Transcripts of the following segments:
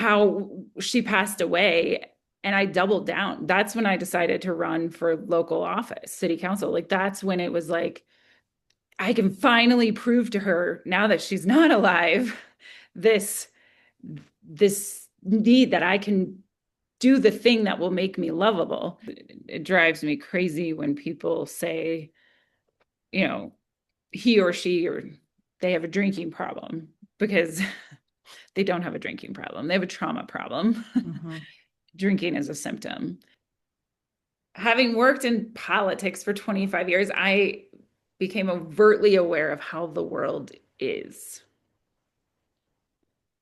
how she passed away, and I doubled down. That's when I decided to run for local office, city council. Like that's when it was like I can finally prove to her now that she's not alive this this need that I can do the thing that will make me lovable. It drives me crazy when people say, you know, he or she or they have a drinking problem because they don't have a drinking problem. They have a trauma problem. Hmm. Drinking is a symptom. Having worked in politics for 25 years, I became overtly aware of how the world is.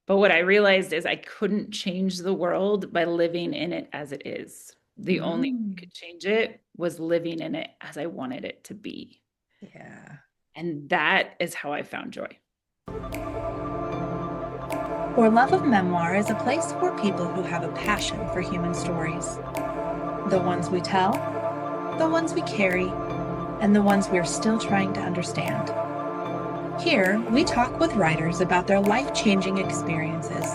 But what I realized is I couldn't change the world by living in it as it is. The only way I Mm. could change it was living in it as I wanted it to be. Yeah. And that is how I found joy. For Love of Memoir is a place for people who have a passion for human stories. The ones we tell, the ones we carry, and the ones we're still trying to understand. Here, we talk with writers about their life-changing experiences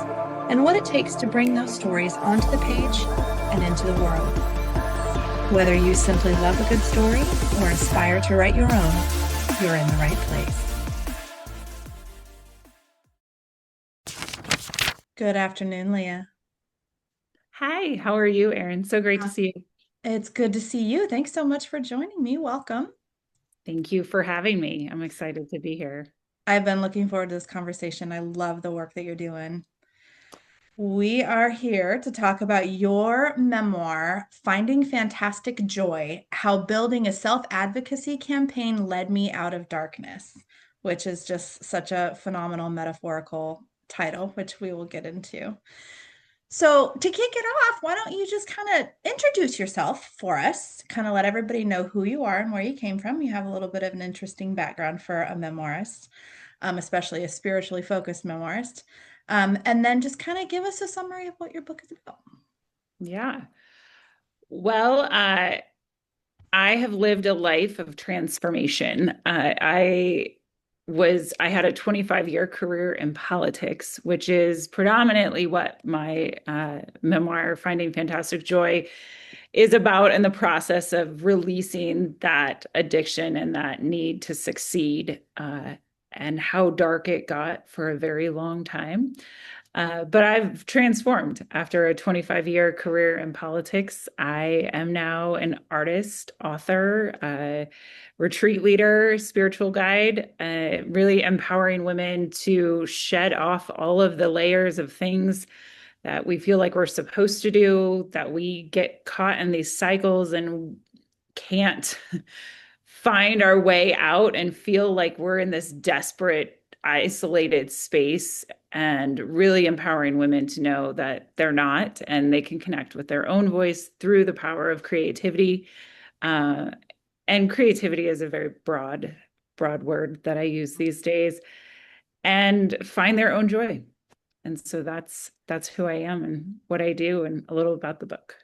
and what it takes to bring those stories onto the page and into the world. Whether you simply love a good story or aspire to write your own, you're in the right place. Good afternoon, Leah. Hi, how are you, Erin? So great to Uh, see you. It's good to see you. Thanks so much for joining me. Welcome. Thank you for having me. I'm excited to be here. I've been looking forward to this conversation. I love the work that you're doing. We are here to talk about your memoir, Finding Fantastic Joy: How Building a Self-Advocacy Campaign Led Me Out of Darkness, which is just such a phenomenal metaphorical title, which we will get into. So, to kick it off, why don't you just kind of introduce yourself for us, kind of let everybody know who you are and where you came from. You have a little bit of an interesting background for a memoirist, especially a spiritually focused memoirist. And then just kind of give us a summary of what your book is about. Yeah. Well, I have lived a life of transformation. I had a 25-year career in politics, which is predominantly what my memoir, Finding Fantastic Joy, is about in the process of releasing that addiction and that need to succeed, and how dark it got for a very long time. But I've transformed after a 25-year career in politics. I am now an artist, author, retreat leader, spiritual guide, really empowering women to shed off all of the layers of things that we feel like we're supposed to do, that we get caught in these cycles and can't find our way out and feel like we're in this desperate, isolated space, and really empowering women to know that they're not and they can connect with their own voice through the power of creativity. Uh, and creativity is a very broad word that I use these days, and find their own joy. And so that's who I am and what I do and a little about the book.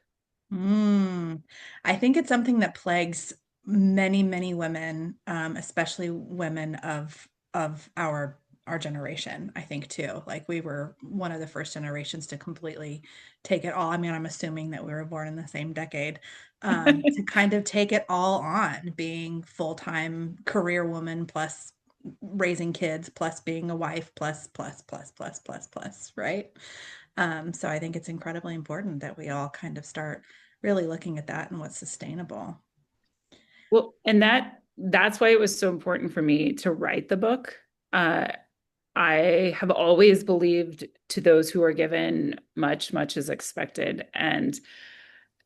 Mm. I think it's something that plagues many, many women, especially women of our generation, I think too. Like we were one of the first generations to completely take it all. I mean, I'm assuming that we were born in the same decade, to kind of take it all on, being full-time career woman plus raising kids plus being a wife plus, right? So I think it's incredibly important that we all kind of start really looking at that and what's sustainable. Well, and that's why it was so important for me to write the book. Uh, I have always believed to those who are given much, much is expected. And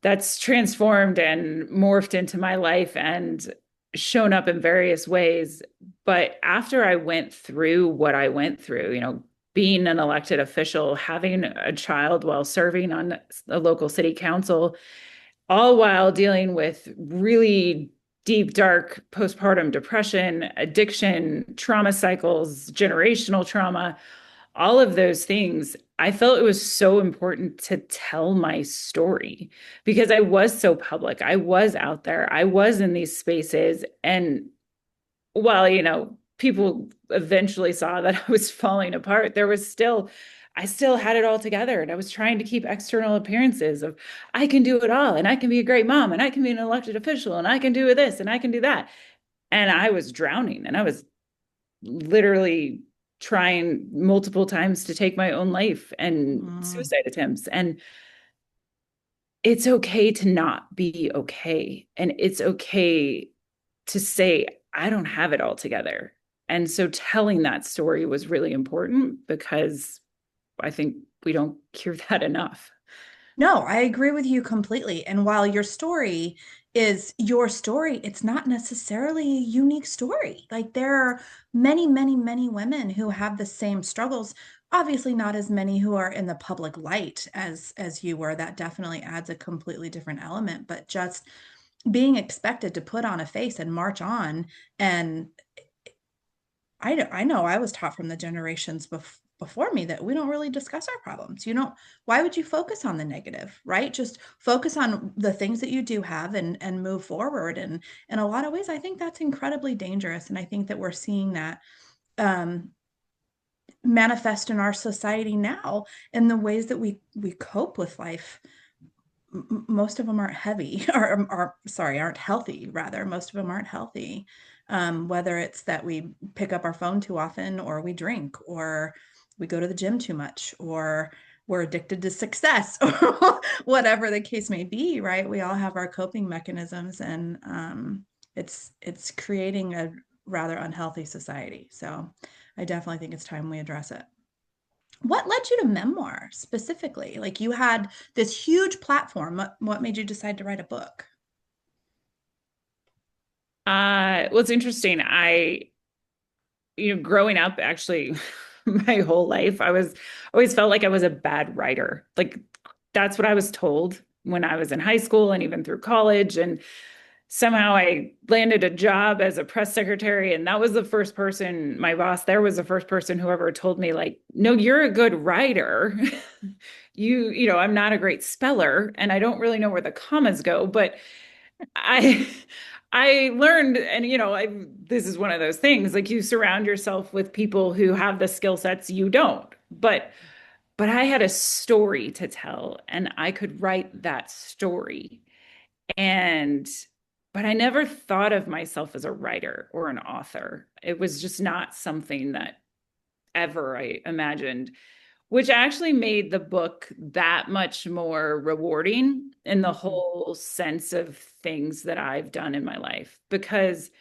that's transformed and morphed into my life and shown up in various ways. But after I went through what I went through, being an elected official, having a child while serving on a local city council, all while dealing with really deep, dark postpartum depression, addiction, trauma cycles, generational trauma, all of those things, I felt it was so important to tell my story because I was so public. I was out there, I was in these spaces. And while, people eventually saw that I was falling apart, there was still I still had it all together. And I was trying to keep external appearances of I can do it all and I can be a great mom and I can be an elected official and I can do this and I can do that. And I was drowning and I was literally trying multiple times to take my own life and Mm. suicide attempts. And it's okay to not be okay. And it's okay to say, I don't have it all together. And so telling that story was really important because I think we don't hear that enough. No, I agree with you completely. And while your story is your story, it's not necessarily a unique story. Like there are many, many, many women who have the same struggles. Obviously, not as many who are in the public light as you were. That definitely adds a completely different element. But just being expected to put on a face and march on, and I know I was taught from the generations before me that we don't really discuss our problems. You don't, why would you focus on the negative, right? Just focus on the things that you do have and move forward. And in a lot of ways, I think that's incredibly dangerous. And I think that we're seeing that um, manifest in our society now in the ways that we cope with life. Most of them aren't heavy or sorry, aren't healthy. Rather, most of them aren't healthy. Whether it's that we pick up our phone too often, or we drink, or we go to the gym too much, or we're addicted to success, or whatever the case may be, right? We all have our coping mechanisms, and it's creating a rather unhealthy society. So I definitely think it's time we address it. What led you to memoir specifically? Like you had this huge platform. What made you decide to write a book? Well, it's interesting. Growing up, actually, my whole life, I was always felt like I was a bad writer. Like that's what I was told when I was in high school and even through college. And somehow I landed a job as a press secretary. And that was the first person, my boss there was the first person who ever told me, like, no, you're a good writer. I'm not a great speller and I don't really know where the commas go, but I I learned, and this is one of those things, like you surround yourself with people who have the skill sets you don't. But I had a story to tell and I could write that story. And but I never thought of myself as a writer or an author. It was just not something that ever I imagined, which actually made the book that much more rewarding in the Mhm. whole sense of things that I've done in my life. Because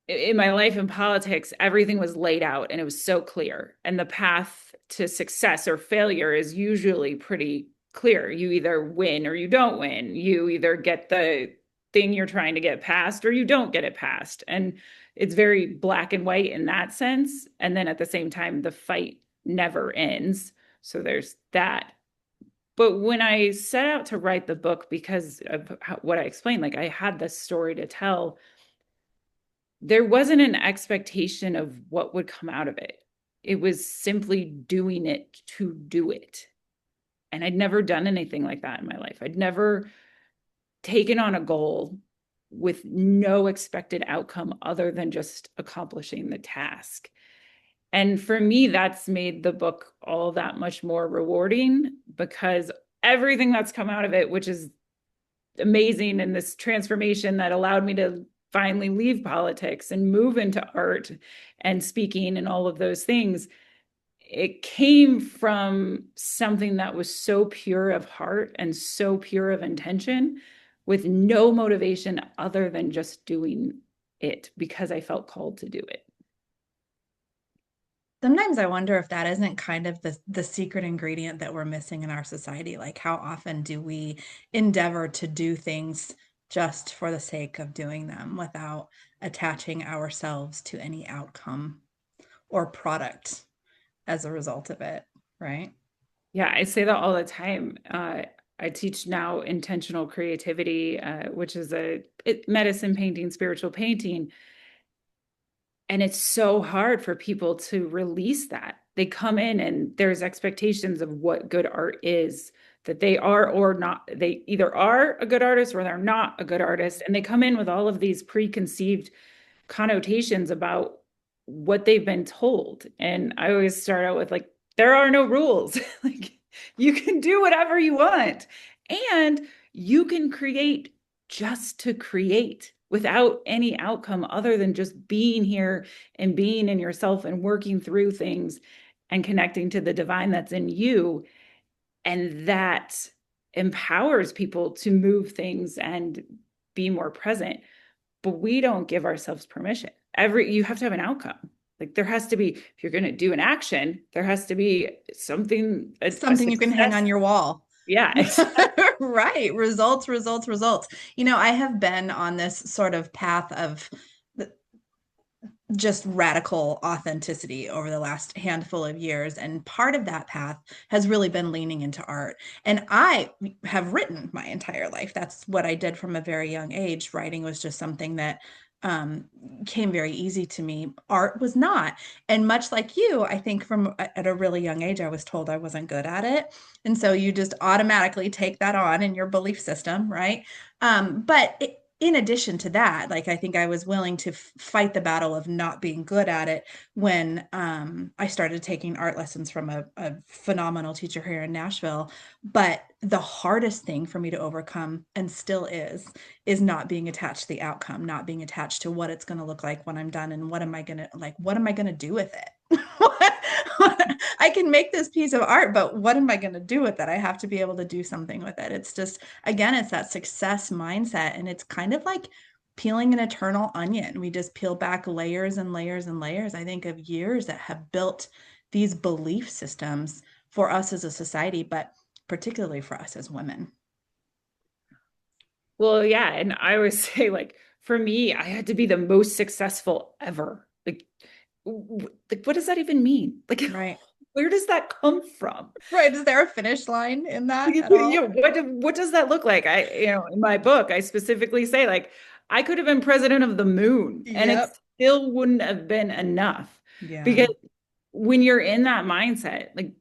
in my life in politics, everything was laid out and it was so clear. And the path to success or failure is usually pretty clear. You either win or you don't win. You either get the thing you're trying to get past or you don't get it past. And it's very black and white in that sense. And then at the same time, the fight never ends. So there's that. But when I set out to write the book, because of what I explained, like I had this story to tell, there wasn't an expectation of what would come out of it. It was simply doing it to do it. And I'd never done anything like that in my life. I'd never taken on a goal with no expected outcome other than just accomplishing the task. And for me, that's made the book all that much more rewarding because everything that's come out of it, which is amazing, and this transformation that allowed me to finally leave politics and move into art and speaking and all of those things, it came from something that was so pure of heart and so pure of intention with no motivation other than just doing it because I felt called to do it. Sometimes I wonder if that isn't kind of the secret ingredient that we're missing in our society. Like how often do we endeavor to do things just for the sake of doing them without attaching ourselves to any outcome or product as a result of it, right? Yeah, I say that all the time. I teach now intentional creativity, which is medicine painting, spiritual painting. And it's so hard for people to release that. They come in and there's expectations of what good art is, that they are or not. They either are a good artist or they're not a good artist. And they come in with all of these preconceived connotations about what they've been told. And I always start out with like, there are no rules. Like you can do whatever you want. And you can create just to create without any outcome other than just being here and being in yourself and working through things and connecting to the divine that's in you. And that empowers people to move things and be more present. But we don't give ourselves permission. You have to have an outcome. Like there has to be, if you're going to do an action, there has to be something, a Something you can hang success. on your wall. Yeah, exactly. Right. Results, results, results. You know, I have been on this sort of path of just radical authenticity over the last handful of years. And part of that path has really been leaning into art. And I have written my entire life. That's what I did from a very young age. Writing was just something that um, came very easy to me. Art was not. And much like you, I think from at a really young age, I was told I wasn't good at it. And so you just automatically take that on in your belief system, right? In addition to that, like I think I was willing to fight the battle of not being good at it when I started taking art lessons from a phenomenal teacher here in Nashville. But the hardest thing for me to overcome, and still is not being attached to the outcome, not being attached to what it's going to look like when I'm done, and what am I going to do with it? I can make this piece of art, but what am I going to do with it? I have to be able to do something with it. It's just, again, it's that success mindset. And it's kind of like peeling an eternal onion. We just peel back layers and layers and layers, I think, of years that have built these belief systems for us as a society, but particularly for us as women. Well, yeah. And I always say, like, for me, I had to be the most successful ever. Like, what does that even mean? Like, Right. where does that come from? Right. Is there a finish line in that at Yeah, all? what does that look like? In my book, I specifically say like I could have been president of the moon and it Yep. still wouldn't have been enough Yeah. because when you're in that mindset, like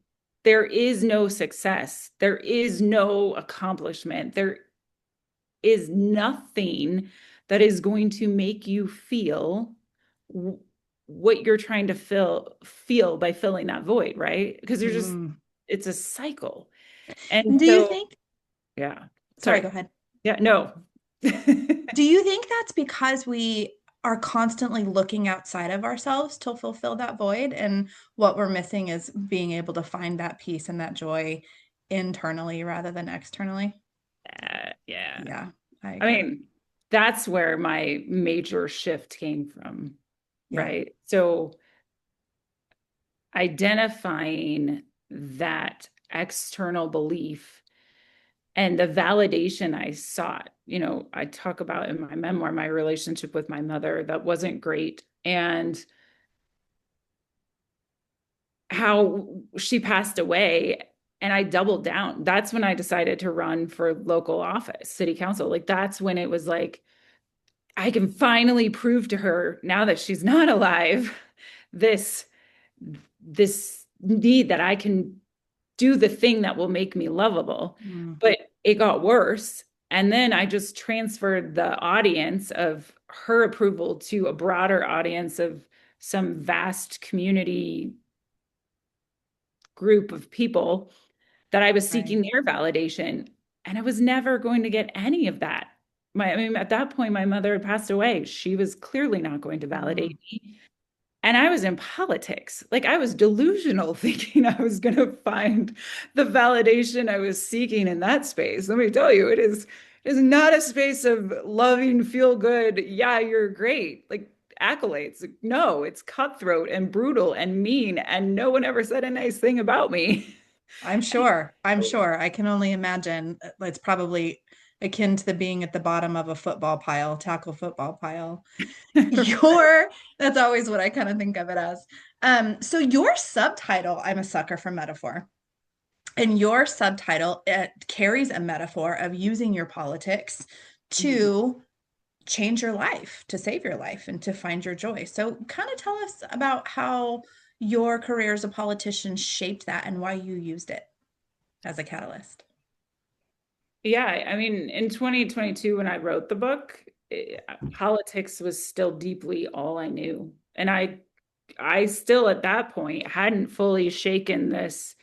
there is no success, there is no accomplishment, there is nothing that is going to make you feel w- what you're trying to feel by filling that void, right? Because you're just Mm. it's a cycle. And Do you so think, yeah. sorry, Sorry. go ahead. Yeah, no. Do you think that's because we are constantly looking outside of ourselves to fulfill that void? And what we're missing is being able to find that peace and that joy internally rather than externally? Yeah. Yeah, I I agree. mean, that's where my major shift came from, Yeah. right? So identifying that external belief and the validation I sought, I talk about in my memoir, my relationship with my mother that wasn't great. And how she passed away and I doubled down. That's when I decided to run for local office, city council. Like that's when it was like I can finally prove to her now that she's not alive this this need that I can do the thing that will make me lovable. Mm, But it got worse. And then I just transferred the audience of her approval to a broader audience of some vast community group of people that I was right. seeking their validation. And I was never going to get any of that. I mean, at that point, my mother had passed away. She was clearly not going to Mm, validate me. And I was in politics. Like I was delusional thinking I was going to find the validation I was seeking in that space. Let me tell you, it is not a space of loving, feel good. Yeah, you're great. Like accolades. Like, no, it's cutthroat and brutal and mean. And no one ever said a nice thing about me. I'm sure. I'm sure. I can only imagine it's probably akin to the being at the bottom of a football pile, tackle football pile. Your, that's always what I kind of think of it as. So your subtitle, I'm a sucker for metaphor. And your subtitle, it carries a metaphor of using your politics Mhm. to change your life, to save your life, and to find your joy. So, kind of tell us about how your career as a politician shaped that and why you used it as a catalyst. Yeah, I mean, in 2022, when I wrote the book, politics was still deeply all I knew. And I I still at that point hadn't fully shaken this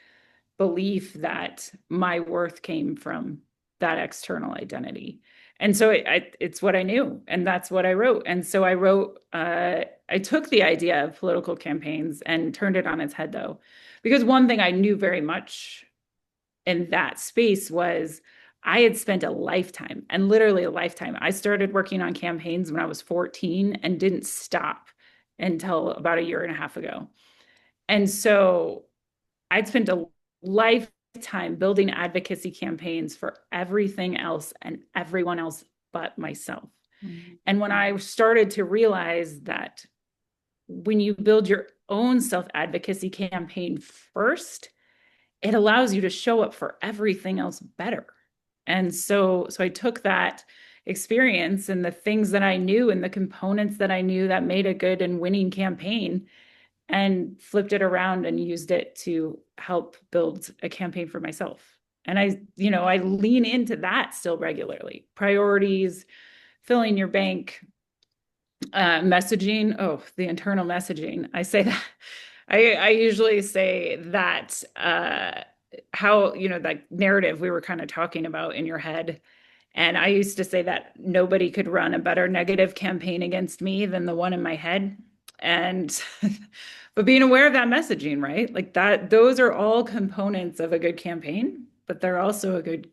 belief that my worth came from that external identity. And so it's what I knew, and that's what I wrote. And so I wrote, I took the idea of political campaigns and turned it on its head, though, because one thing I knew very much in that space was I had spent a lifetime, and literally a lifetime. I started working on campaigns when I was 14 and didn't stop until about a year and a half ago. And so I'd spent a lifetime building advocacy campaigns for everything else and everyone else but myself. Mm. And when I started to realize that when you build your own self advocacy campaign first, it allows you to show up for everything else better. And so I took that experience and the things that I knew and the components that I knew that made a good and winning campaign and flipped it around and used it to help build a campaign for myself. And I lean into that still regularly. Priorities, filling your bank, messaging. Oh, the internal messaging. I say that. I usually say that how, that narrative we were kind of talking about in your head. And I used to say that nobody could run a better negative campaign against me than the one in my head. And but being aware of that messaging, right? Like that, those are all components of a good campaign, but they're also a good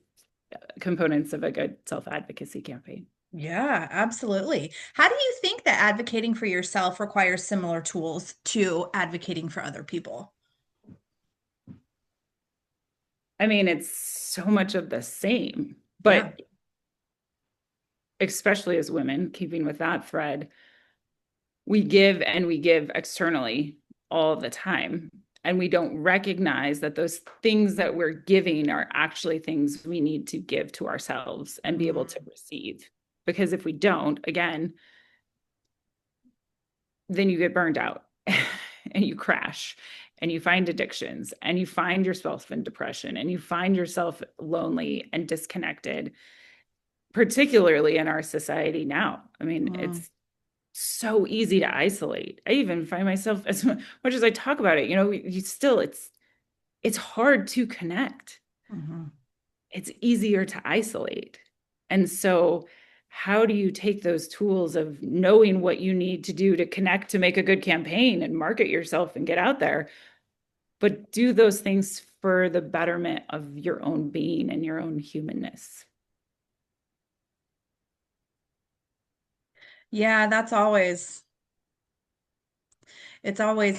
components of a good self-advocacy campaign. Yeah, absolutely. How do you think that advocating for yourself requires similar tools to advocating for other people? I mean, it's so much of the same, Yeah. but especially as women, keeping with that thread, we give and we give externally all the time. And we don't recognize that those things that we're giving are actually things we need to give to ourselves and be able Mm, to receive. Because if we don't, again, then you get burned out and you crash and you find addictions and you find yourself in depression and you find yourself lonely and disconnected, particularly in our society now. I mean, mm, it's so easy to isolate. I even find myself, as much as I talk about it, you still, it's hard to connect. mhm. It's easier to isolate. And so how do you take those tools of knowing what you need to do to connect to make a good campaign and market yourself and get out there, but do those things for the betterment of your own being and your own humanness? Yeah, it's always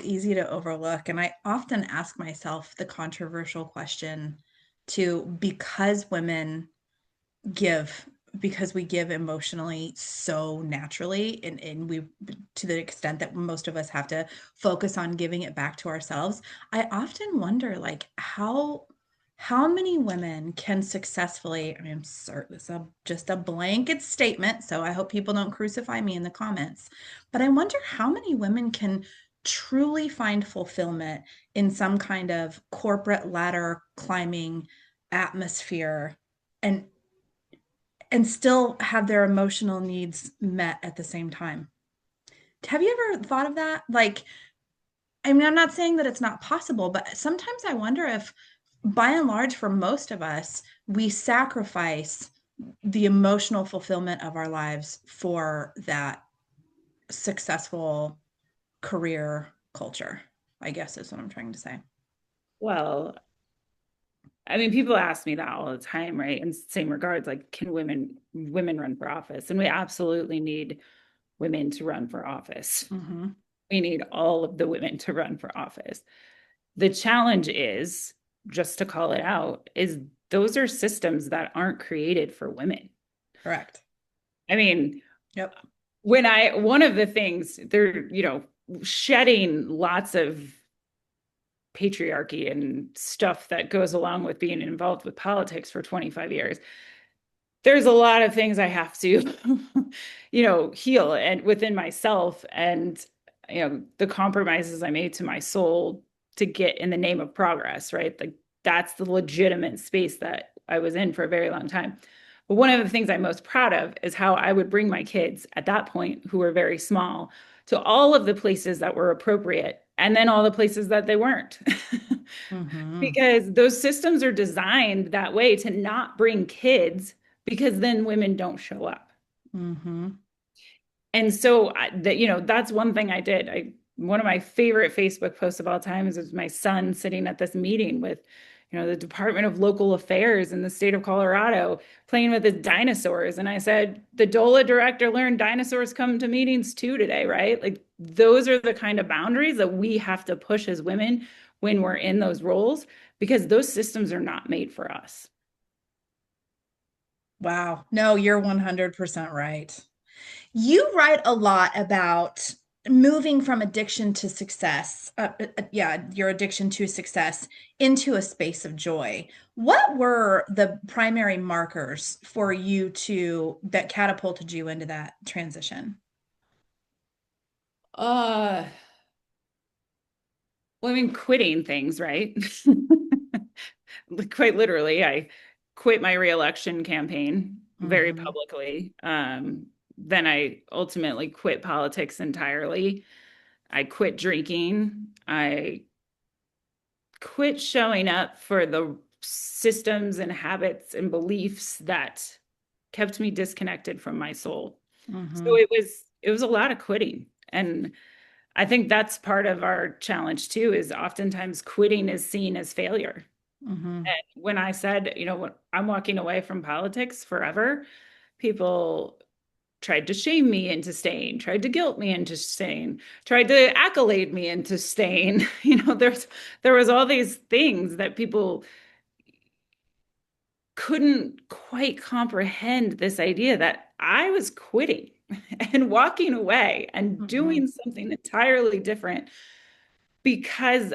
easy to overlook. And I often ask myself the controversial question to because women give because we give emotionally so naturally and we to the extent that most of us have to focus on giving it back to ourselves. I often wonder like how many women can successfully, I mean, I'm certain this is just a blanket statement, so I hope people don't crucify me in the comments, but I wonder how many women can truly find fulfillment in some kind of corporate ladder climbing atmosphere and still have their emotional needs met at the same time. Have you ever thought of that? Like, I mean, I'm not saying that it's not possible, but sometimes I wonder if, by and large, for most of us, we sacrifice the emotional fulfillment of our lives for that successful career culture, I guess is what I'm trying to say. Well, I mean, people ask me that all the time, right? In same regards, like, can women run for office? And we absolutely need women to run for office. Mm-hmm. We need all of the women to run for office. The challenge is, just to call it out, is those are systems that aren't created for women. Correct. I mean, Yep. one of the things they're, shedding lots of patriarchy and stuff that goes along with being involved with politics for 25 years. There's a lot of things I have to, heal and within myself and, the compromises I made to my soul to get in the name of progress, right? Like that's the legitimate space that I was in for a very long time. But one of the things I'm most proud of is how I would bring my kids at that point, who were very small, to all of the places that were appropriate and then all the places that they weren't. Mm-hmm. Because those systems are designed that way to not bring kids because then women don't show up. Mm-hmm. And so that, that's one thing I did. One of my favorite Facebook posts of all time is my son sitting at this meeting with, the Department of Local Affairs in the state of Colorado playing with his dinosaurs. And I said, the DOLA director learned dinosaurs come to meetings too today, right? Like those are the kind of boundaries that we have to push as women when we're in those roles, because those systems are not made for us. Wow. No, you're 100% right. You write a lot about moving from addiction to success. Yeah, your addiction to success into a space of joy. What were the primary markers for you that catapulted you into that transition? Uh, well, I mean, quitting things, right? Quite literally, I quit my reelection campaign very Mm-hmm. publicly. Then I ultimately quit politics entirely. I quit drinking. I quit showing up for the systems and habits and beliefs that kept me disconnected from my soul. So Mm-hmm. it was a lot of quitting. And I think that's part of our challenge too, is oftentimes quitting is seen as failure. Mm-hmm. And when I said, when I'm walking away from politics forever, people tried to shame me into staying, tried to guilt me into staying, tried to accolade me into staying. There was all these things that people couldn't quite comprehend, this idea that I was quitting and walking away and Mm-hmm. doing something entirely different because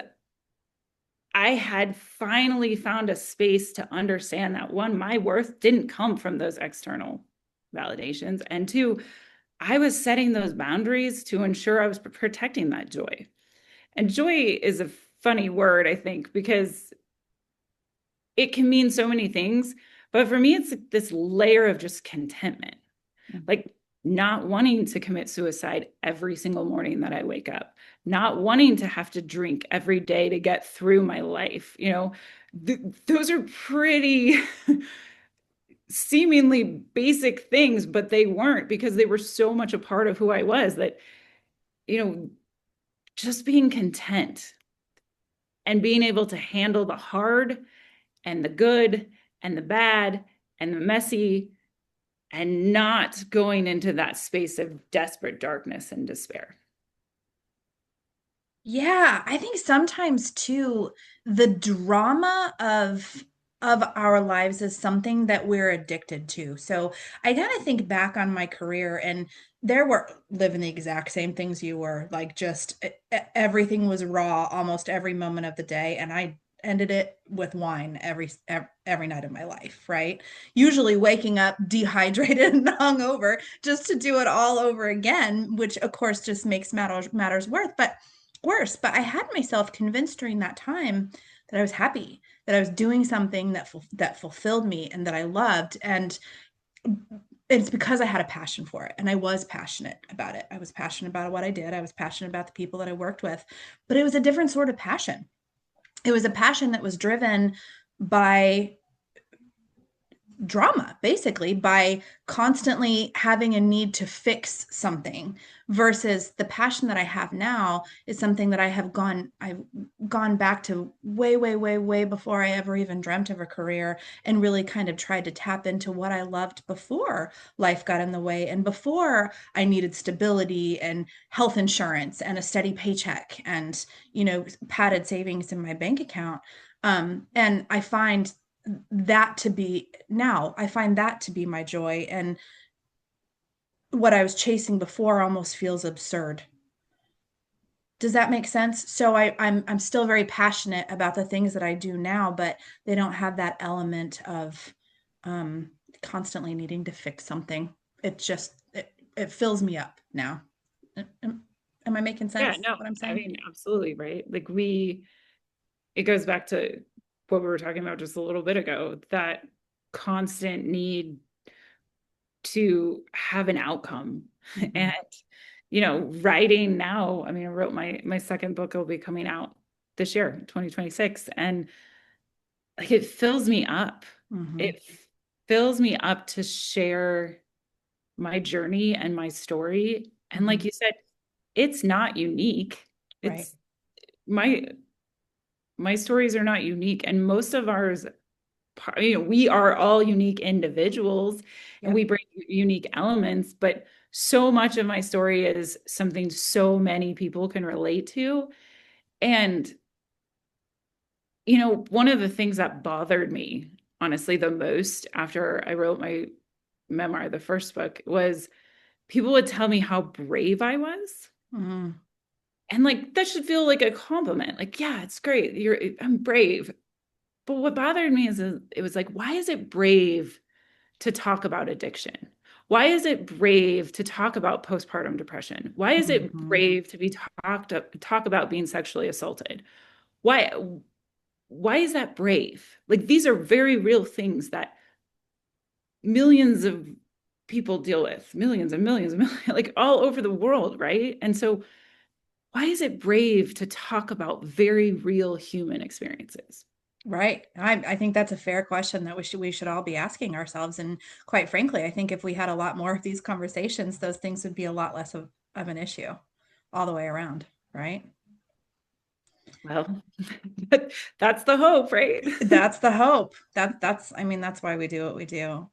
I had finally found a space to understand that one, my worth didn't come from those external validations. And two, I was setting those boundaries to ensure I was protecting that joy. And joy is a funny word, I think, because it can mean so many things. But for me, it's like this layer of just contentment, like not wanting to commit suicide every single morning that I wake up, not wanting to have to drink every day to get through my life. Those are pretty seemingly basic things, but they weren't, because they were so much a part of who I was that, you know, just being content and being able to handle the hard and the good and the bad and the messy and not going into that space of desperate darkness and despair. Yeah, I think sometimes too, the drama of our lives is something that we're addicted to. So I kind of think back on my career, and there were living the exact same things you were, like just everything was raw almost every moment of the day, and I ended it with wine every night of my life, right? Usually waking up dehydrated and hungover just to do it all over again, which of course just makes matters worse. But I had myself convinced during that time that I was happy, that I was doing something that fulfilled me and that I loved. And it's because I had a passion for it, and I was passionate about it. I was passionate about what I did. I was passionate about the people that I worked with, but it was a different sort of passion. It was a passion that was driven by drama, basically, by constantly having a need to fix something, versus the passion that I have now is something that I've gone back to way before I ever even dreamt of a career, and really kind of tried to tap into what I loved before life got in the way, and before I needed stability and health insurance and a steady paycheck and, padded savings in my bank account. And I find that to be my joy. And what I was chasing before almost feels absurd. Does that make sense? So I'm still very passionate about the things that I do now, but they don't have that element of constantly needing to fix something. It fills me up now. Am I making Yeah, sense no, what I'm I saying? mean, absolutely, right? Like it goes back to what we were talking about just a little bit ago, that constant need to have an outcome. Mhm. And, writing now, I mean, I wrote my second book will be coming out this year, 2026, and like it fills me up. Hmm. It fills me up to share my journey and my story. And like Hmm. you said, it's not unique. Right. It's my my stories are not unique, and most of ours, we are all unique individuals and we Yep. bring unique elements, but so much of my story is something so many people can relate to. And, one of the things that bothered me, honestly, the most after I wrote my memoir, the first book, was people would tell me how brave I was. Hmm. And like that should feel like a compliment. Like, yeah, it's great. I'm brave. But what bothered me is it was like, why is it brave to talk about addiction? Why is it brave to talk about postpartum depression? Why is it Hmm. brave to be talk about being sexually assaulted? Why why is that brave? Like these are very real things that millions of people deal with, millions and millions and millions, like all over the world, right? And so why is it brave to talk about very real human experiences? Right. I think that's a fair question that we should all be asking ourselves. And quite frankly, I think if we had a lot more of these conversations, those things would be a lot less of an issue all the way around, right? Well, that's the hope, right? That's the hope. That's I mean, that's why we do what we do. Indeed.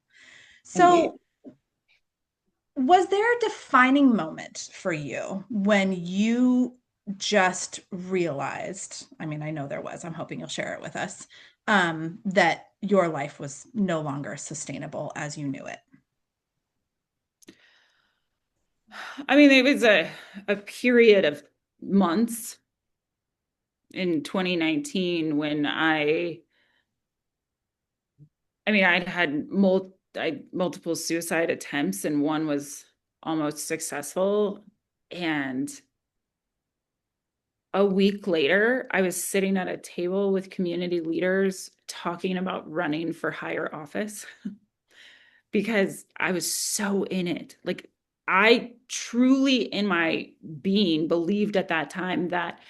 So, was there a defining moment for you when you just realized, I mean, I know there was, I'm hoping you'll share it with us, that your life was no longer sustainable as you knew it? I mean, it was a period of months in 2019 when I mean, I multiple suicide attempts and one was almost successful. And a week later, I was sitting at a table with community leaders talking about running for higher office because I was so in it. Like, I truly, in my being, believed at that time that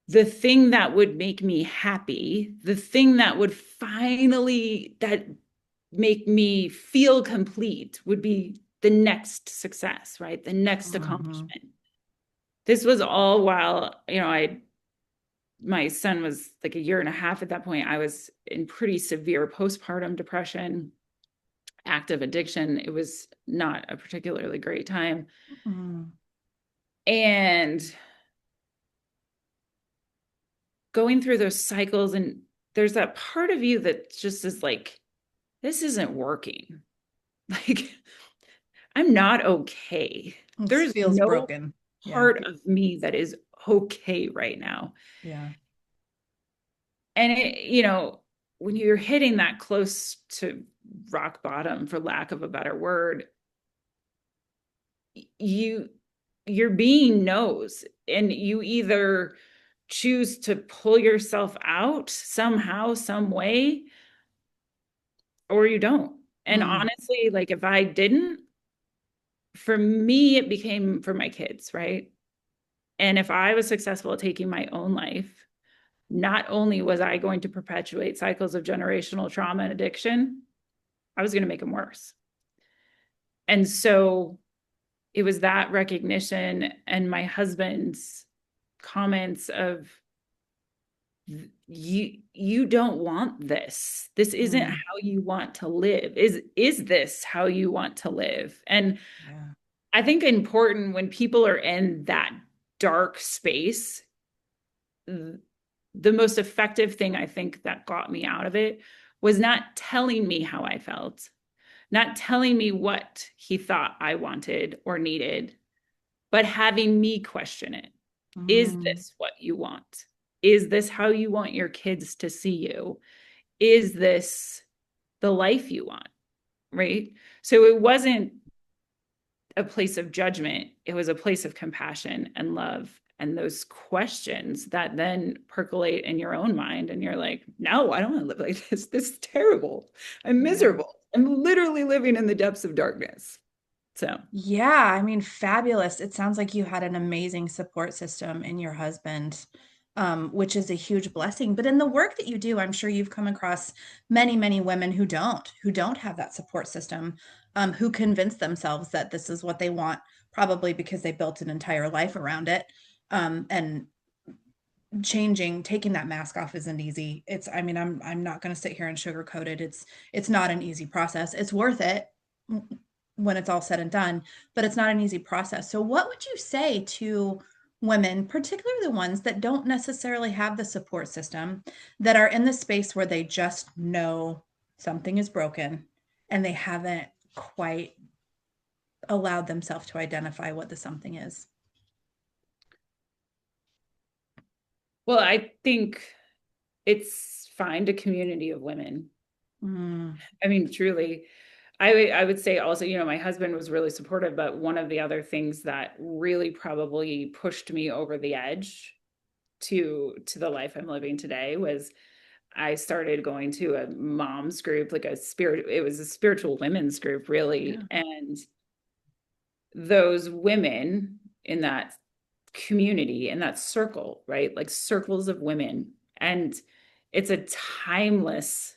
the thing that would make me happy, the thing that would finally that make me feel complete would be the next success, right? The next Mhm. accomplishment. This was all while, I my son was like a year and a half at that point. I was in pretty severe postpartum depression, active addiction. It was not a particularly great time. Mhm. And going through those cycles, and there's that part of you that just is like, this isn't working. Like, I'm not okay. It There's feels no broken. Yeah. part of me that is okay right now. Yeah. And when you're hitting that close to rock bottom, for lack of a better word, you your being knows, and you either choose to pull yourself out somehow, some way, or you don't. And Mm. honestly, like if I didn't, for me, it became for my kids, right? And if I was successful at taking my own life, not only was I going to perpetuate cycles of generational trauma and addiction, I was going to make them worse. And so it was that recognition and my husband's comments of, you don't want this. This isn't Mm. how you want to live. Is this how you want to live? And Yeah. I think important when people are in that dark space, the most effective thing I think that got me out of it was not telling me how I felt, not telling me what he thought I wanted or needed, but having me question it. Is Mm. this what you want? Is this how you want your kids to see you? Is this the life you want? Right. So it wasn't a place of judgment, it was a place of compassion and love. And those questions that then percolate in your own mind, and you're like, no, I don't want to live like this. This is terrible. I'm Yeah. miserable. I'm literally living in the depths of darkness. So, Yeah, I mean, fabulous. It sounds like you had an amazing support system in your husband, which is a huge blessing. But in the work that you do, I'm sure you've come across many, many women who don't have that support system, who convince themselves that this is what they want, probably because they built an entire life around it. And taking that mask off isn't easy. I mean, I'm not going to sit here and sugarcoat it. It's not an easy process. It's worth it when it's all said and done, but it's not an easy process. So what would you say to women, particularly the ones that don't necessarily have the support system, that are in the space where they just know something is broken and they haven't quite allowed themselves to identify what the something is? well, I think it's find a community of women. Mm, I mean, truly, I would say also, my husband was really supportive, but one of the other things that really probably pushed me over the edge to the life I'm living today was I started going to a mom's group, like it was a spiritual women's group, really. yeah. And those women in that community, in that circle, right? Like circles of women. And it's a timeless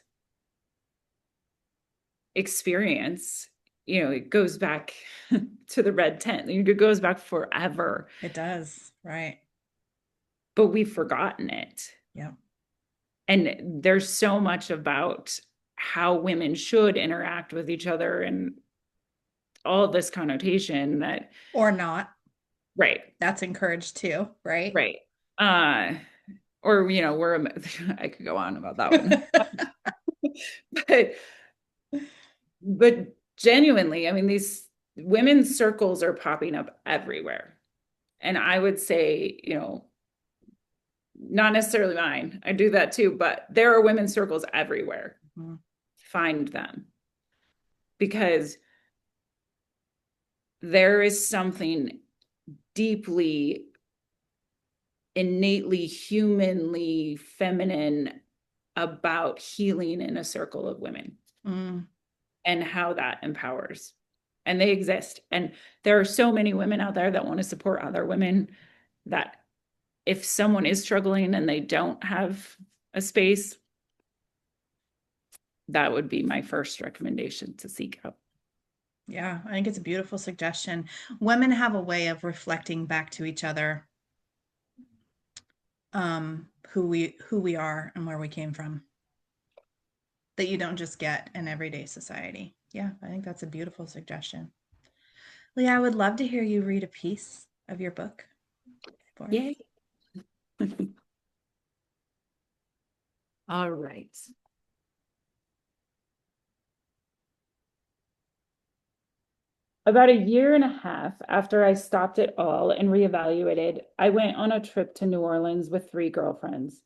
experience. It goes back to the red tent. It goes back forever, It does. Right. but we've forgotten it. Yeah. And there's so much about how women should interact with each other and all this connotation that, Or not. right, That's encouraged too, right? right. Uh, or, I could go on about that one. But, but genuinely, I mean, these women's circles are popping up everywhere. And I would say, not necessarily mine. I do that too, but there are women's circles everywhere. Mhm. Find them because there is something deeply, innately, humanly feminine about healing in a circle of women Mm, and how that empowers. And they exist. And there are so many women out there that want to support other women that if someone is struggling and they don't have a space, that would be my first recommendation to seek out. yeah, I think it's a beautiful suggestion. Women have a way of reflecting back to each other, who we are and where we came from, that you don't just get in everyday society. Yeah, I think that's a beautiful suggestion. Leah, I would love to hear you read a piece of your book for us. Yay. All right. About a year and a half after I stopped it all and reevaluated, I went on a trip to New Orleans with three girlfriends.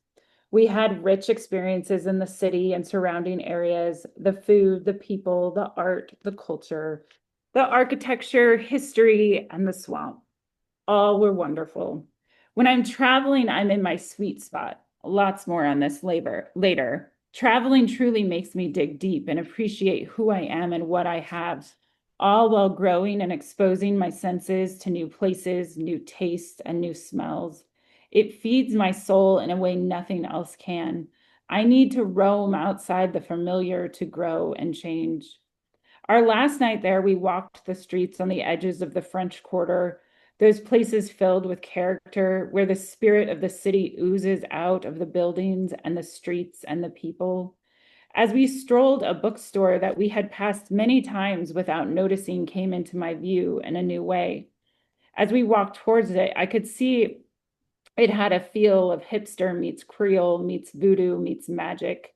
We had rich experiences in the city and surrounding areas, the food, the people, the art, the culture, the architecture, history, and the swamp. All were wonderful. When I'm traveling, I'm in my sweet spot. Lots more on this later. Traveling truly makes me dig deep and appreciate who I am and what I have, all while growing and exposing my senses to new places, new tastes, and new smells. It feeds my soul in a way nothing else can. I need to roam outside the familiar to grow and change. Our last night there, we walked the streets on the edges of the French Quarter, those places filled with character, where the spirit of the city oozes out of the buildings and the streets and the people. As we strolled, a bookstore that we had passed many times without noticing came into my view in a new way. As we walked towards it, I could see it had a feel of hipster meets Creole meets voodoo meets magic.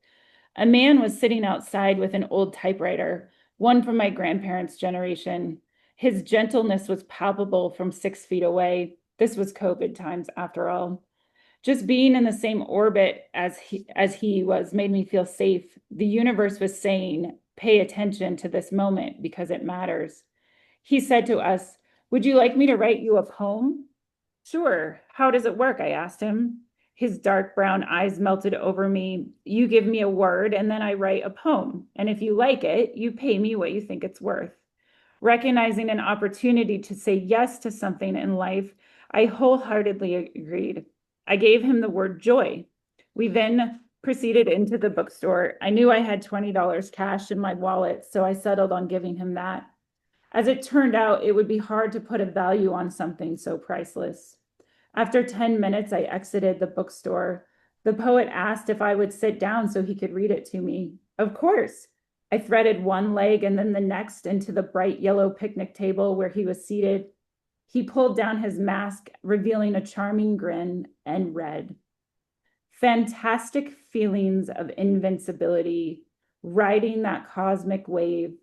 A man was sitting outside with an old typewriter, one from my grandparents' generation. His gentleness was palpable from 6 feet away. This was COVID times, after all. Just being in the same orbit as he was made me feel safe. The universe was saying, pay attention to this moment because it matters. He said to us, would you like me to write you a poem? Sure. How does it work? I asked him. His dark brown eyes melted over me. You give me a word and then I write a poem. And if you like it, you pay me what you think it's worth. Recognizing an opportunity to say yes to something in life, I wholeheartedly agreed. I gave him the word joy. We then proceeded into the bookstore. I knew I had $20 cash in my wallet, so I settled on giving him that. As it turned out, it would be hard to put a value on something so priceless. After 10 minutes, I exited the bookstore. The poet asked if I would sit down so he could read it to me. Of course. I threaded one leg and then the next into the bright yellow picnic table where he was seated. He pulled down his mask, revealing a charming grin, and read, fantastic feelings of invincibility, riding that cosmic wave.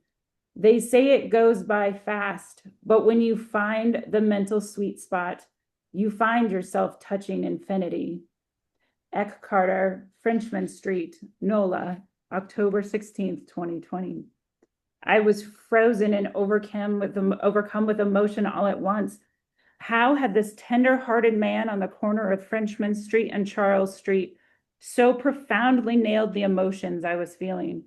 They say it goes by fast, but when you find the mental sweet spot, you find yourself touching infinity. Eck Carter, Frenchman Street, NOLA, October 16th, 2020. I was frozen and overcome with emotion all at once. How had this tender-hearted man on the corner of Frenchman Street and Charles Street so profoundly nailed the emotions I was feeling?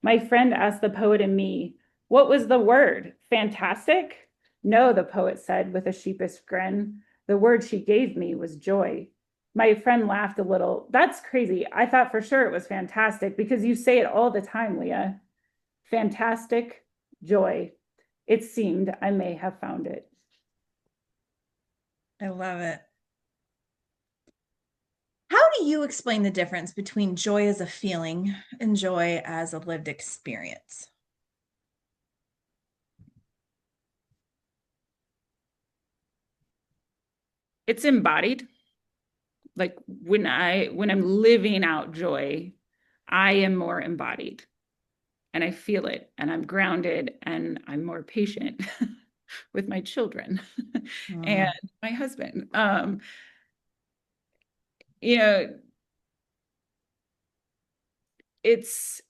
My friend asked the poet and me, what was the word? Fantastic? No, the poet said with a sheepish grin. The word she gave me was joy. My friend laughed a little. That's crazy. I thought for sure it was fantastic because you say it all the time, Leah. Fantastic, joy. It seemed I may have found it. I love it. How do you explain the difference between joy as a feeling and joy as a lived experience? It's embodied. Like when I'm living out joy, I am more embodied and I feel it and I'm grounded and I'm more patient with my children and Mm, my husband. You know, it's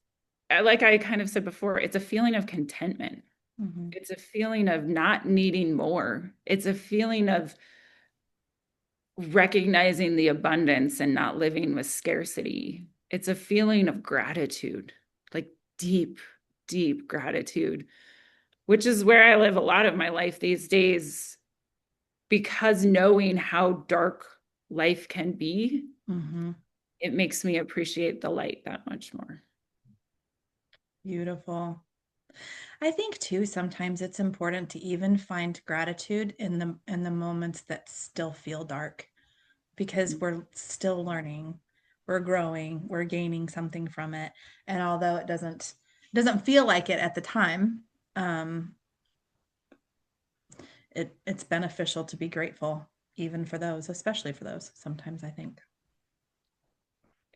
like I kind of said before, it's a feeling of contentment. mhm, It's a feeling of not needing more. It's a feeling of recognizing the abundance and not living with scarcity. It's a feeling of gratitude, like deep, deep gratitude, which is where I live a lot of my life these days because knowing how dark life can be, mhm. it makes me appreciate the light that much more. Beautiful. I think too, sometimes it's important to even find gratitude in the moments that still feel dark because we're still learning, we're growing, we're gaining something from it. And although it doesn't feel like it at the time, um, it's beneficial to be grateful even for those, especially for those sometimes, I think.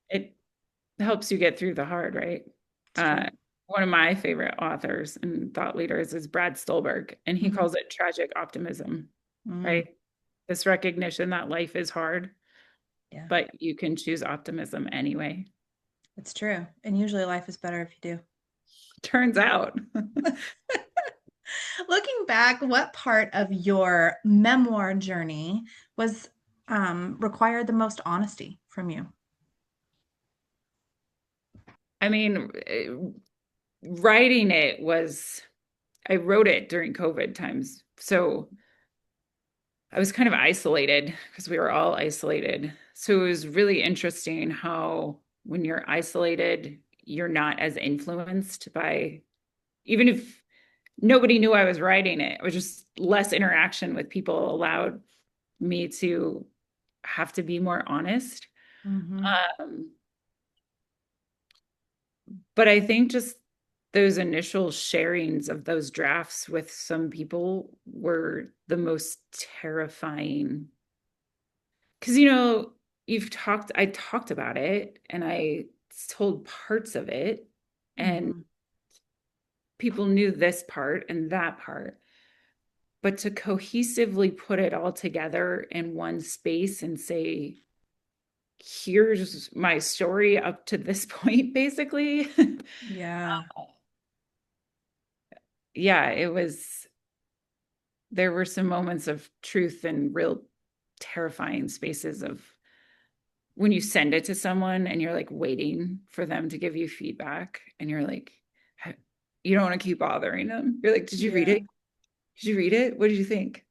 It helps you get through the hard, right? It's true. Uh, One of my favorite authors and thought leaders is Brad Stulberg, and he Mhm. calls it tragic optimism, Mm, right? This recognition that life is hard, yeah, but you can choose optimism anyway. it's true. And usually life is better if you Turns out. do. Looking back, what part of your memoir journey was required the most honesty from you? I mean, writing it was, I wrote it during COVID times. So I was kind of isolated because we were all isolated. So it was really interesting how when you're isolated, you're not as influenced by, even if nobody knew I was writing it, it was just less interaction with people allowed me to have to be more honest. Hmm. Um, but I think just those initial sharings of those drafts with some people were the most terrifying. Because, I talked about it and I told parts of it, and Hmm. people knew this part and that part. But to cohesively put it all together in one space and say, here's my story up to this point, basically. Yeah, Yeah, there were some moments of truth and real terrifying spaces of when you send it to someone and you're like waiting for them to give you feedback and you're like, you don't want to keep bothering them. You're like, did you read yeah, it? Did you read it? What did you think?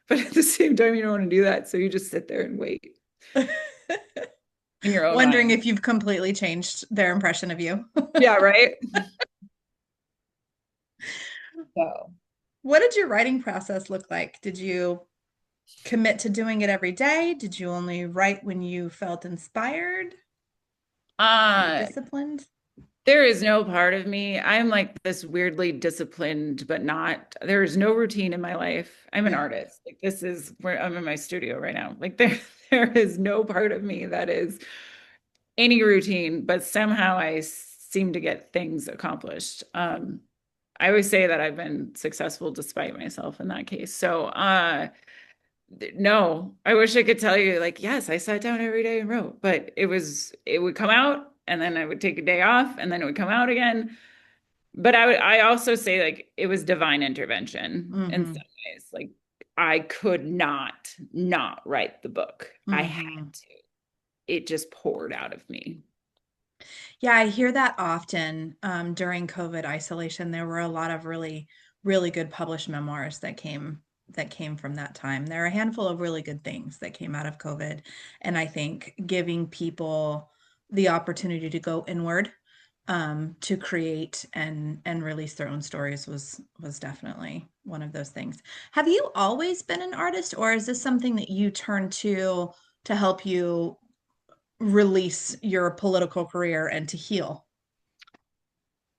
But at the same time, you don't want to do that. So you just sit there and wait in your own Wondering mind. if you've completely changed their impression of you. Yeah, right? So, What did your writing process look like? Did you commit to doing it every day? Did you only write when you felt inspired? Were you uh, disciplined? there is no part of me. I'm like this weirdly disciplined, but not. There is no routine in my life. I'm an Yeah. artist. Like this is where I'm in my studio right now. Like there is no part of me that is any routine, but somehow I seem to get things accomplished. I always say that I've been successful despite myself in that case. So, no, I wish I could tell you like, yes, I sat down every day and wrote, but it would come out and then I would take a day off and then it would come out again. But I also say like it was divine intervention in Mm-hmm. some ways. Like I could not write the book. I had Mm-hmm. to. It just poured out of me. Yeah, I hear that often. During COVID isolation, there were a lot of really, really good published memoirs that came from that time. There are a handful of really good things that came out of COVID, and I think giving people the opportunity to go inward, to create and release their own stories was definitely one of those things. Have you always been an artist, or is this something that you turn to help you release your political career and to heal?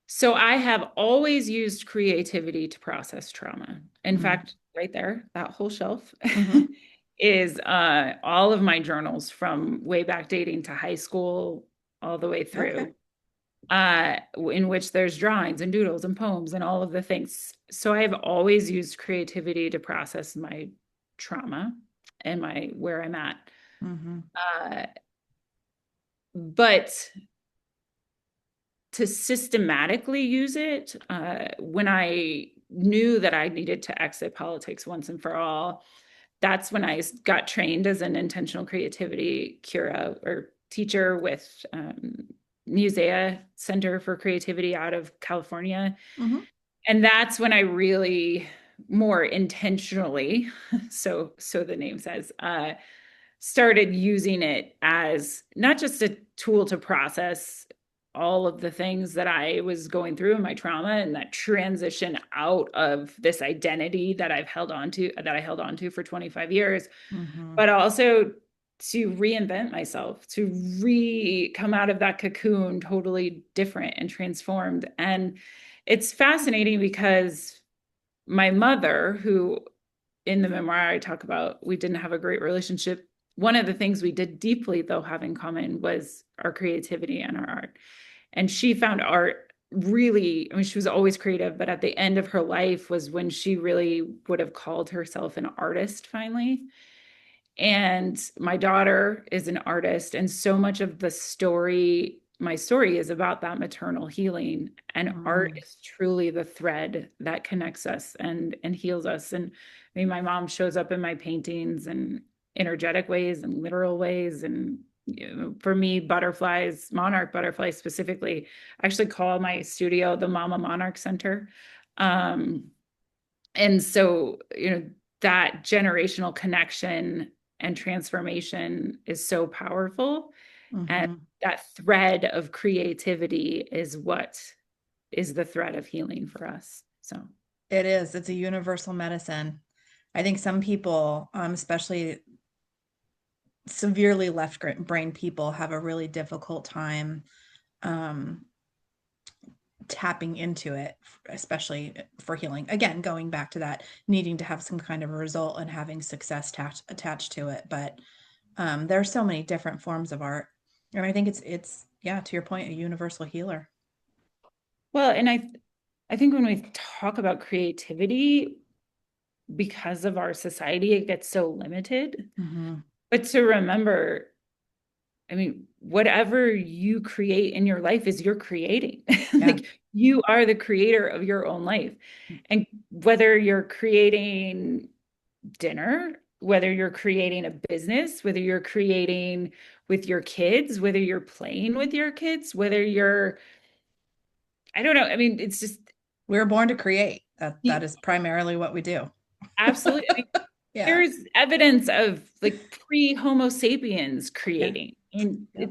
So I have always used creativity to process trauma. In Mm-hmm. fact, right there, that whole shelf Mm-hmm. is all of my journals from way back dating to high school all the way Okay. through, in which there's drawings and doodles and poems and all of the things. So I have always used creativity to process my trauma and my where I'm at. Mm-hmm. Uh, but to systematically use it, when I knew that I needed to exit politics once and for all, that's when I got trained as an intentional creativity cura or teacher with Musea Center for Creativity out of California. Mm-hmm. And that's when I really more intentionally, so the name says, started using it as not just a tool to process all of the things that I was going through in my trauma and that transition out of this identity that I held on to for 25 years, Mm-hmm. but also to reinvent myself, to come out of that cocoon totally different and transformed. And it's fascinating because my mother, who in the memoir I talk about, we didn't have a great relationship. One of the things we did deeply, though, have in common was our creativity and our art. And she found art really, I mean, she was always creative, but at the end of her life was when she really would have called herself an artist finally. And my daughter is an artist, and so much of my story is about that maternal healing. And art Mm-hmm. is truly the thread that connects us and heals us. And I mean, my mom shows up in my paintings in energetic ways and literal ways. And for me, butterflies, monarch butterflies specifically, I actually call my studio the Mama Monarch Center. Um, and so, that generational connection and transformation is so powerful. And Mm-hmm. that thread of creativity is what is the thread of healing for us. So, It is. It's a universal medicine. I think some people, especially severely left brain people, have a really difficult time um, tapping into it, especially for healing. Again, going back to that, needing to have some kind of a result and having success attached to it. But there are so many different forms of art, and I think it's yeah, to your point, a universal healer. well, and I think when we talk about creativity, because of our society, it gets so limited. Mm-hmm. But to remember, I mean, whatever you create in your life is you're creating. Yeah, Like you are the creator of your own life. And whether you're creating dinner, whether you're creating a business, whether you're creating with your kids, whether you're playing with your kids, whether you're, I don't know. I mean, it's just, we were born to create. That is primarily what we do. Absolutely. I mean, Yeah. there's evidence of like pre-Homo sapiens Yeah. creating. I mean, Yep.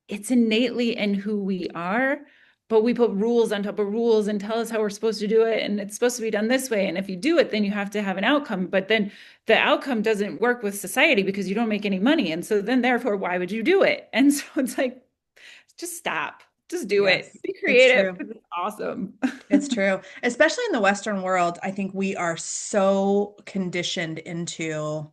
it's innately in who we are, but we put rules on top of rules and tell us how we're supposed to do it, and it's supposed to be done this way. And if you do it, then you have to have an outcome. But then the outcome doesn't work with society because you don't make any money. And so then therefore, why would you do it? And so it's like, just stop. Just do it. Yes, Be it's creative true. because it's awesome. It's true. Especially in the Western world, I think we are so conditioned into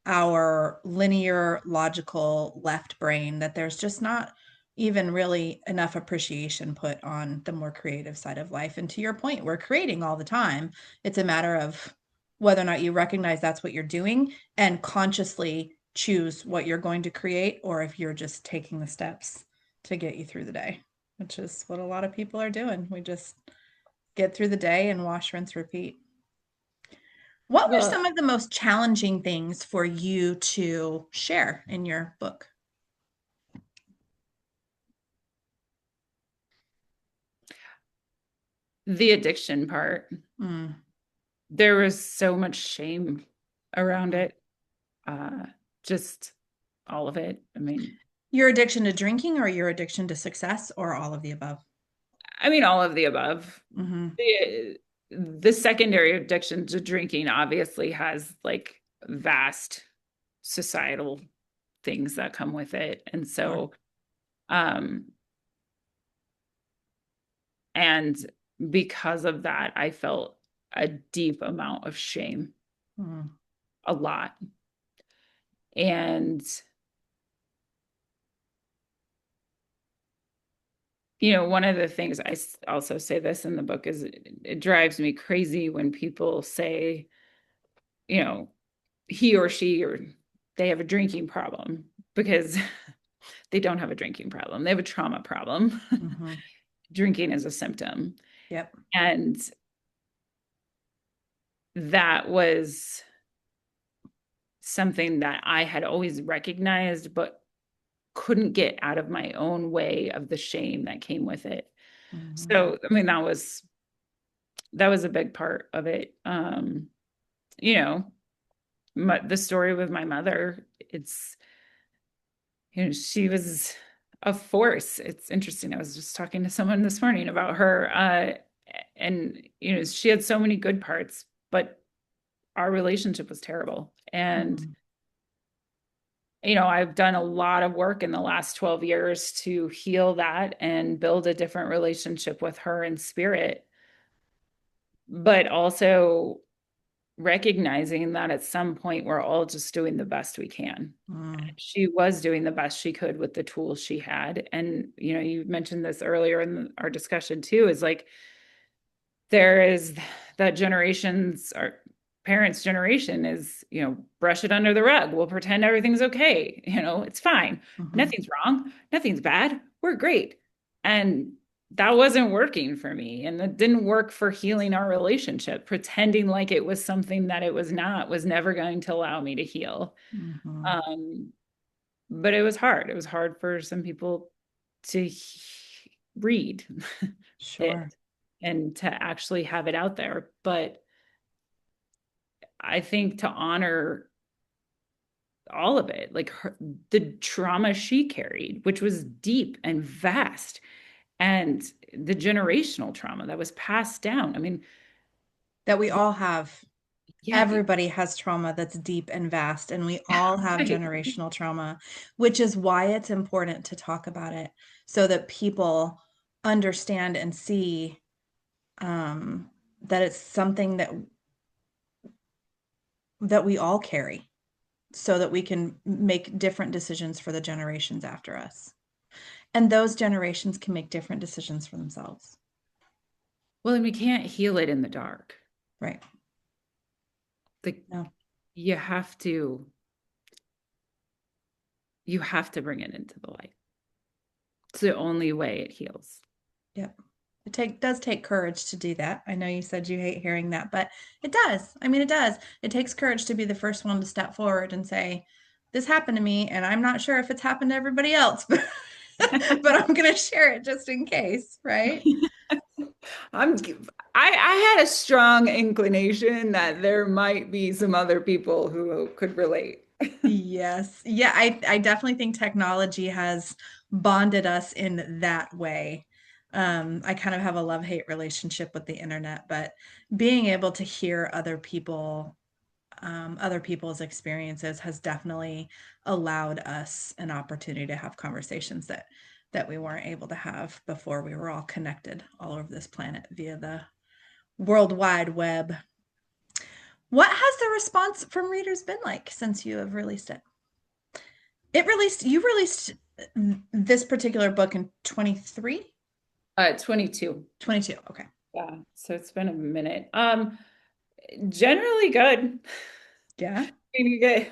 our linear, logical left brain that there's just not even really enough appreciation put on the more creative side of life. And to your point, we're creating all the time. It's a matter of whether or not you recognize that's what you're doing and consciously choose what you're going to create, or if you're just taking the steps to get you through the day, which is what a lot of people are doing. We just get through the day and wash, rinse, repeat. What were Well, some of the most challenging things for you to share in your book? the addiction part, Mm, there was so much shame around mhm. it. Uh, just all of it. I mean, Your addiction to drinking, or your addiction to success, or all of the above? all of the above. Hmm. The secondary addiction to drinking obviously has like vast societal things that come with it. And Sure. so, um, and because of that, I felt a deep amount of shame, Mm, a lot. And, one of the things also say this in the book is it drives me crazy when people say, you know, he or she or they have a drinking problem because they don't have a drinking problem. They have a trauma problem. hmm. Drinking is a symptom. Yep. And that was something that I had always recognized, but couldn't get out of my own way of the shame that came with it. Hmm. So, I mean, that was a big part of it. You know, the story with my mother, she was a force. It's interesting. I was just talking to someone this morning about her, and she had so many good parts, but our relationship was terrible. And Hmm. I've done a lot of work in the last 12 years to heal that and build a different relationship with her in spirit, but also recognizing that at some point we're all just doing the best we can. Mm, She was doing the best she could with the tools she had. And, you mentioned this earlier in our discussion too, is like there is that generation's our parents' generation is, brush it under the rug. We'll pretend everything's okay. It's fine. hmm. Nothing's wrong. Nothing's bad. We're great. And that wasn't working for me. And it didn't work for healing our relationship. Pretending like it was something that it was not was never going to allow me to heal. Hmm. Um, but it was hard. It was hard for some people to read Sure. it and to actually have it out there. But I think to honor all of it, like the trauma she carried, which was deep and vast, and the generational trauma that was passed down. I mean, That we all have. yeah, Everybody has trauma that's deep and vast, and we all have right. generational trauma, which is why it's important to talk about it so that people understand and see, that it's something that we all carry, so that we can make different decisions for the generations after us. And those generations can make different decisions for themselves. Well, and we can't heal it in the dark. Right. Like No. you have to, bring it into the light. It's the only way it heals. Yep. Does take courage to do that. I know you said you hate hearing that, but it does. I mean, it does. It takes courage to be the first one to step forward and say, "This happened to me, and I'm not sure if it's happened to everybody else, but but I'm going to share it just in case," right? I'm I had a strong inclination that there might be some other people who could relate. Yes. Yeah, I definitely think technology has bonded us in that way. I kind of have a love-hate relationship with the internet, but being able to hear other people's experiences has definitely allowed us an opportunity to have conversations that we weren't able to have before we were all connected all over this planet via the World Wide Web. What has the response from readers been like since you have released it? You released this particular book in 23, 22. 22. Okay. Yeah, so it's been a minute. Generally good. Yeah. I mean,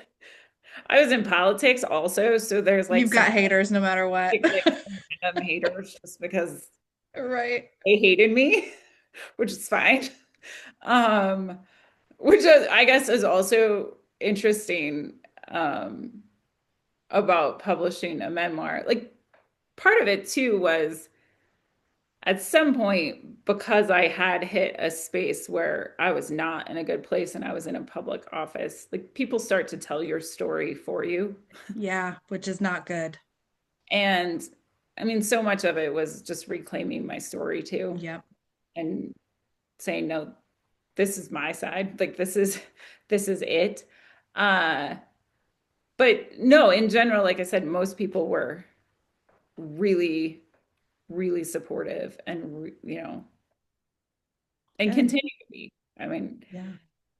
I was in politics also, so there's like You've some got haters no matter what. like haters just because Right. they hated me, which is fine. Um, which I guess is also interesting about publishing a memoir. Like part of it too was at some point because I had hit a space where I was not in a good place and I was in a public office, like people start to tell your story for you. Yeah, which is not good. And I mean, so much of it was just reclaiming my story too Yep. and saying, no, this is my side. Like this is it. Uh, but no, in general, like I said, most people were really, really supportive and and Good. continue to be. I mean, Yeah.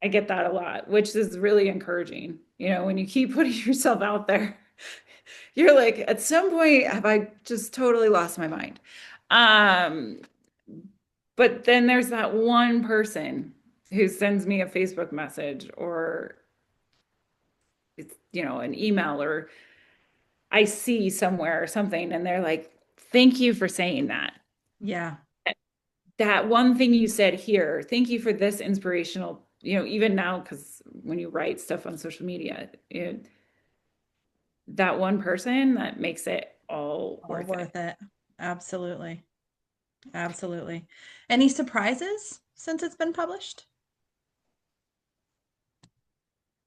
I get that a lot, which is really encouraging. When you keep putting yourself out there, you're like, at some point, have I just totally lost my mind? Um, but then there's that one person who sends me a Facebook message or it's, an email or I see somewhere or something, and they're like, thank you for saying that. Yeah. That one thing you said here, thank you for this inspirational, even now, because when you write stuff on social media, that one person that makes it all All worth it. worth it. Absolutely. Absolutely. Any surprises since it's been published?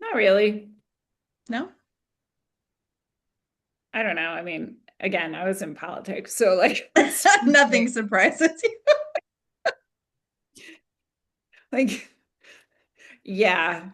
Not really. No? I don't know. I mean, again, I was in politics, so like it's Nothing surprises you. like yeah.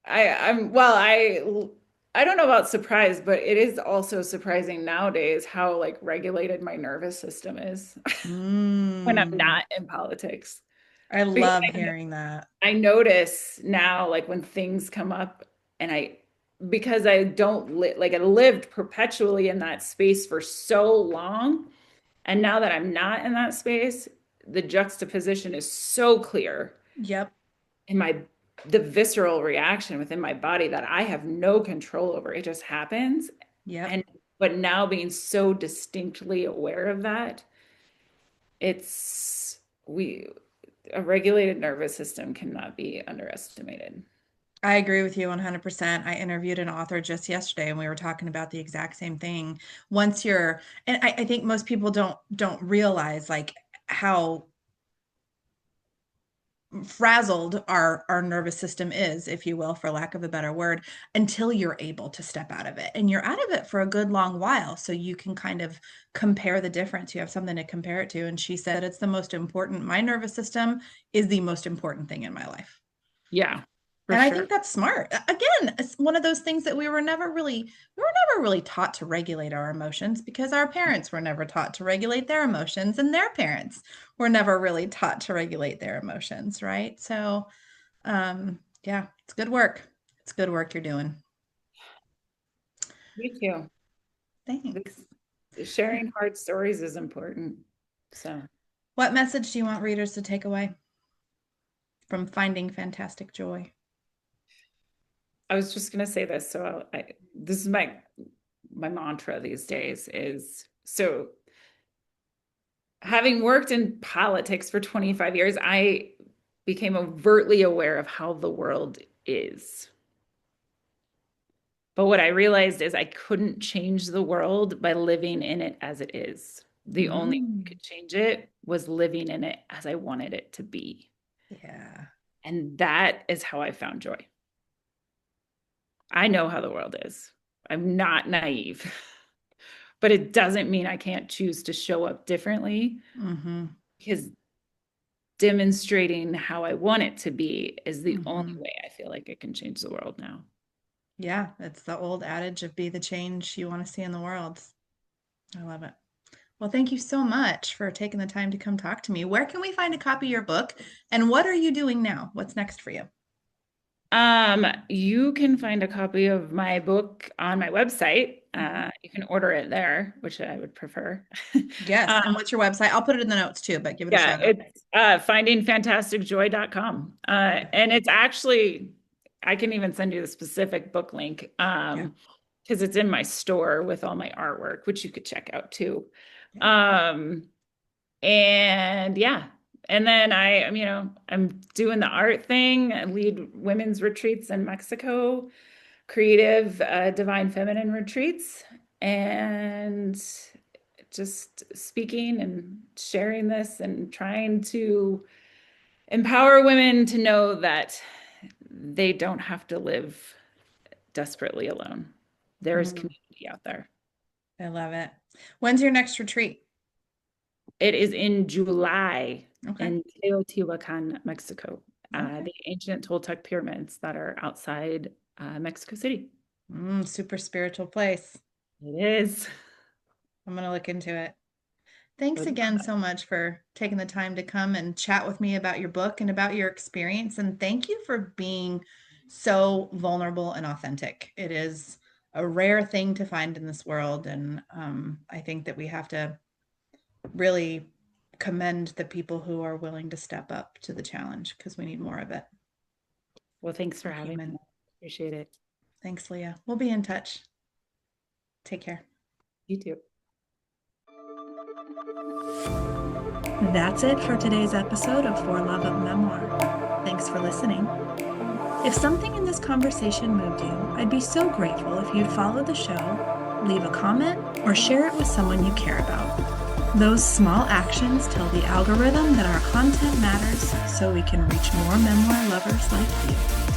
I'm well, I don't know about surprise, but it is also surprising nowadays how like regulated my nervous system is when I'm Mm, not in politics. I Because love hearing that. I notice now, like when things come up, and because I don't li like I lived perpetually in that space for so long, and now that I'm not in that space, the juxtaposition is so clear Yep. in the visceral reaction within my body that I have no control over. It just happens. Yep. And but now being so distinctly aware of that, it's we a regulated nervous system cannot be underestimated. I agree with you 100%. I interviewed an author just yesterday and we were talking about the exact same thing. And I think most people don't realize like how frazzled our nervous system is, if you will, for lack of a better word, until you're able to step out of it. And you're out of it for a good long while. So you can kind of compare the difference. You have something to compare it to. And she said it's the most important. My nervous system is the most important thing in my life. Yeah, for And I sure. think that's smart. Again, it's one of those things that we were never really taught to regulate our emotions because our parents were never taught to regulate their emotions and their parents were never really taught to regulate their emotions, right? So, yeah, it's good work. It's good work you're doing. Me too. Thanks. This sharing hard stories is important. So What message do you want readers to take away from finding fantastic joy? I was just gonna say this. So this is my mantra these days is so having worked in politics for 25 years, I became overtly aware of how the world is. But what I realized is I couldn't change the world by living in it as it is. The only way I Mm. could change it was living in it as I wanted it to be. Yeah. And that is how I found joy. I know how the world is. I'm not naive, but it doesn't mean I can't choose to show up differently Mm-hmm. because demonstrating how I want it to be is the only Mm-hmm. way I feel like it can change the world now. Yeah, it's the old adage of be the change you want to see in the world. I love it. Well, thank you so much for taking the time to come talk to me. Where can we find a copy of your book? And what are you doing now? What's next for you? You can find a copy of my book on my website. Mhm. You can order it there, which I would prefer. Yes. Uh, And what's your website? I'll put it in the notes too, but give it a yeah, shout out. it's findingfantasticjoy.com. And it's actually, I can even send you the specific book link Yeah. because it's in my store with all my artwork, which you could check out too. Yeah. Um, And yeah. And then I'm doing the art thing. I lead women's retreats in Mexico, creative, divine feminine retreats, and just speaking and sharing this and trying to empower women to know that they don't have to live desperately alone. There's Mm, community out there. I love it. When's your next retreat? It is in July Okay. in Teotihuacan, Mexico, Okay. the ancient Toltec pyramids that are outside Mexico City. Super spiritual place. It is. I'm going to look into it. I Thanks would love again that. so much for taking the time to come and chat with me about your book and about your experience. And thank you for being so vulnerable and authentic. It is a rare thing to find in this world. And I think that we have to really commend the people who are willing to step up to the challenge because we need more of it. Well, thanks for We're having human. me. Appreciate it. Thanks, Leah. We'll be in touch. Take care. You too. That's it for today's episode of For Love of Memoir. Thanks for listening. If something in this conversation moved you, I'd be so grateful if you'd follow the show, leave a comment, or share it with someone you care about. Those small actions tell the algorithm that our content matters so we can reach more memoir lovers like you.